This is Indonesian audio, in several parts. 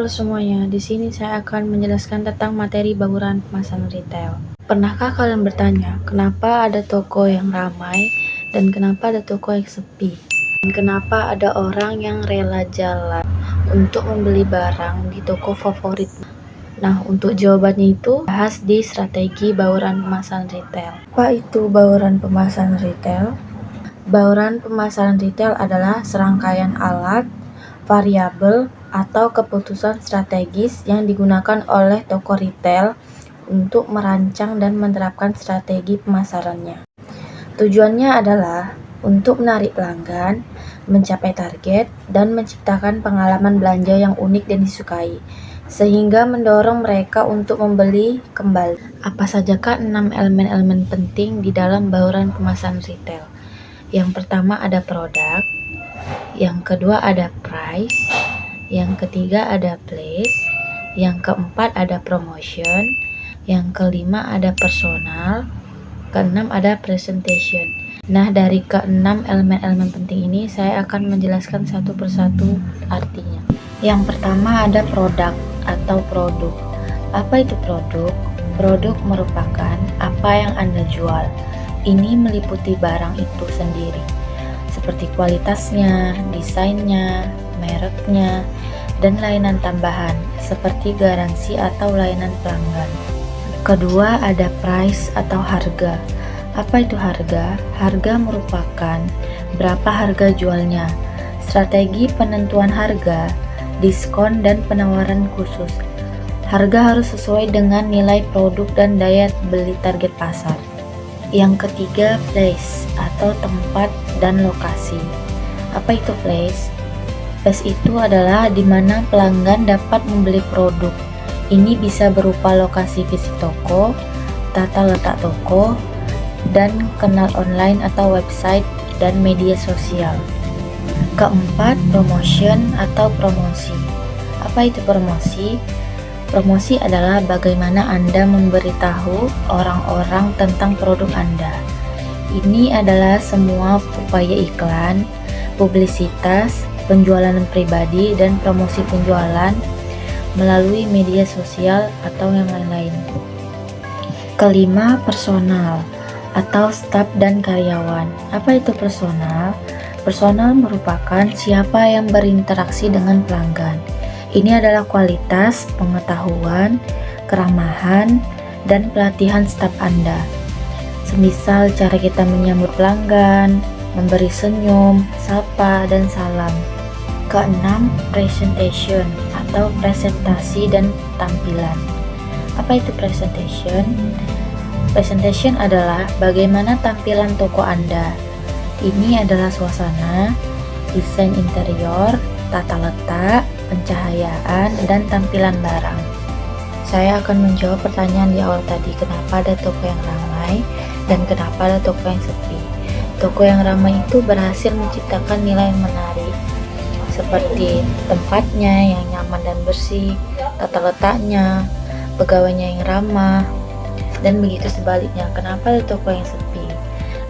Halo semuanya, di sini saya akan menjelaskan tentang materi bauran pemasaran retail. Pernahkah kalian bertanya, kenapa ada toko yang ramai dan kenapa ada toko yang sepi? Dan kenapa ada orang yang rela jalan untuk membeli barang di toko favorit? Nah, untuk jawabannya itu bahas di strategi bauran pemasaran retail. Apa itu bauran pemasaran retail? Bauran pemasaran retail adalah serangkaian alat, variabel, atau keputusan strategis yang digunakan oleh toko retail untuk merancang dan menerapkan strategi pemasarannya. Tujuannya adalah untuk menarik pelanggan, mencapai target, dan menciptakan pengalaman belanja yang unik dan disukai, sehingga mendorong mereka untuk membeli kembali. Apa sajakah 6 elemen-elemen penting di dalam bauran pemasaran retail? Yang pertama ada produk, yang kedua ada price, yang ketiga ada place, yang keempat ada promotion, yang kelima ada personal, keenam ada presentation. Nah, dari keenam elemen-elemen penting ini saya akan menjelaskan satu persatu artinya. Yang pertama ada produk atau produk. Apa itu produk? Produk merupakan apa yang Anda jual. Ini meliputi barang itu sendiri, seperti kualitasnya, desainnya, mereknya, dan layanan tambahan seperti garansi atau layanan pelanggan. Kedua ada price atau harga. Apa itu harga? Harga merupakan berapa harga jualnya, strategi penentuan harga, diskon, dan penawaran khusus. Harga harus sesuai dengan nilai produk dan daya beli target pasar. Yang ketiga place atau tempat dan lokasi. Apa itu place? Place itu adalah di mana pelanggan dapat membeli produk. Ini bisa berupa lokasi fisik toko, tata letak toko, dan kanal online atau website dan media sosial. Keempat, promotion atau promosi. Apa itu promosi? Promosi adalah bagaimana Anda memberitahu orang-orang tentang produk Anda. Ini adalah semua upaya iklan, publisitas, penjualan pribadi, dan promosi penjualan melalui media sosial atau yang lain-lain. Kelima, personal atau staf dan karyawan. Apa itu personal? Personal merupakan siapa yang berinteraksi dengan pelanggan. Ini adalah kualitas, pengetahuan, keramahan, dan pelatihan staf Anda. Semisal cara kita menyambut pelanggan, memberi senyum, sapa, dan salam. Keenam, presentation atau presentasi dan tampilan. Apa itu presentation? Presentation adalah bagaimana tampilan toko Anda. Ini adalah suasana, desain interior, tata letak, pencahayaan, dan tampilan barang. Saya akan menjawab pertanyaan di awal tadi, kenapa ada toko yang ramai dan kenapa ada toko yang sepi. Toko yang ramai itu berhasil menciptakan nilai yang menarik, seperti tempatnya yang nyaman dan bersih, tata letaknya, pegawainya yang ramah, dan begitu sebaliknya. Kenapa ada toko yang sepi?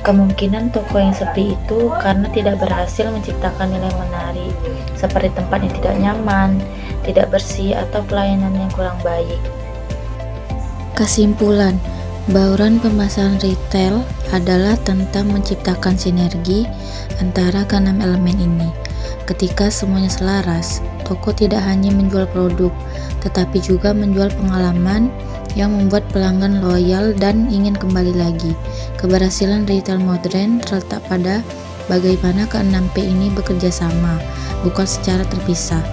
Kemungkinan toko yang sepi itu karena tidak berhasil menciptakan nilai menarik, seperti tempat yang tidak nyaman, tidak bersih, atau pelayanan yang kurang baik. Kesimpulan, bauran pemasaran retail adalah tentang menciptakan sinergi antara keenam elemen ini. Ketika semuanya selaras, toko tidak hanya menjual produk, tetapi juga menjual pengalaman yang membuat pelanggan loyal dan ingin kembali lagi. Keberhasilan retail modern terletak pada bagaimana keenam P ini bekerja sama, bukan secara terpisah.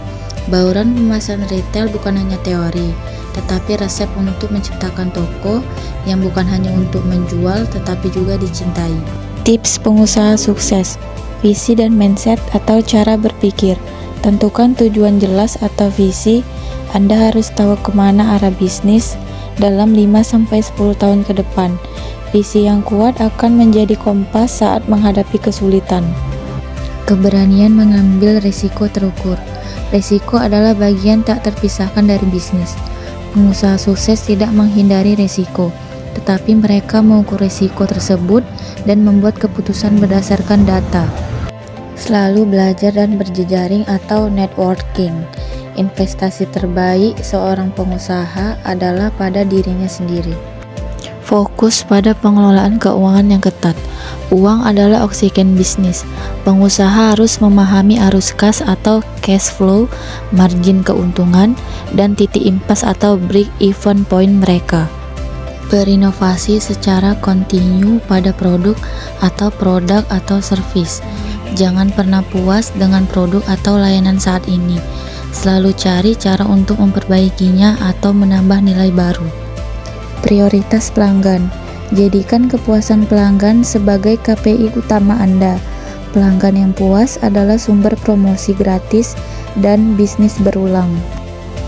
Bauran pemasaran retail bukan hanya teori, tetapi resep untuk menciptakan toko yang bukan hanya untuk menjual, tetapi juga dicintai. Tips pengusaha sukses, visi dan mindset atau cara berpikir. Tentukan tujuan jelas atau visi. Anda harus tahu kemana arah bisnis dalam 5-10 tahun ke depan. Visi yang kuat akan menjadi kompas saat menghadapi kesulitan. Keberanian mengambil risiko terukur. Risiko adalah bagian tak terpisahkan dari bisnis. Pengusaha sukses tidak menghindari risiko, tetapi mereka mengukur risiko tersebut dan membuat keputusan berdasarkan data. Selalu belajar dan berjejaring atau networking. investasi terbaik seorang pengusaha adalah pada dirinya sendiri. Fokus pada pengelolaan keuangan yang ketat. Uang adalah oksigen bisnis. Pengusaha harus memahami arus kas atau cash flow, margin keuntungan, dan titik impas atau break even point mereka. Berinovasi secara kontinu pada produk atau service. Jangan pernah puas dengan produk atau layanan saat ini. Selalu cari cara untuk memperbaikinya atau menambah nilai baru. Prioritas pelanggan. Jadikan kepuasan pelanggan sebagai KPI utama Anda. Pelanggan yang puas adalah sumber promosi gratis dan bisnis berulang.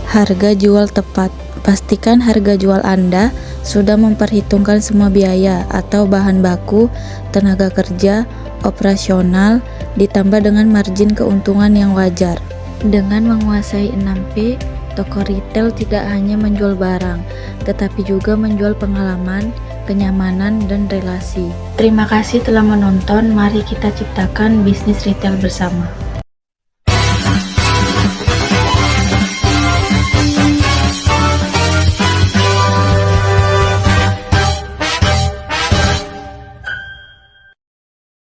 Harga jual tepat. Pastikan harga jual Anda sudah memperhitungkan semua biaya atau bahan baku, tenaga kerja, operasional, ditambah dengan margin keuntungan yang wajar. Dengan menguasai 6P, toko retail tidak hanya menjual barang, tetapi juga menjual pengalaman, kenyamanan, dan relasi. Terima kasih telah menonton. Mari kita ciptakan bisnis retail bersama.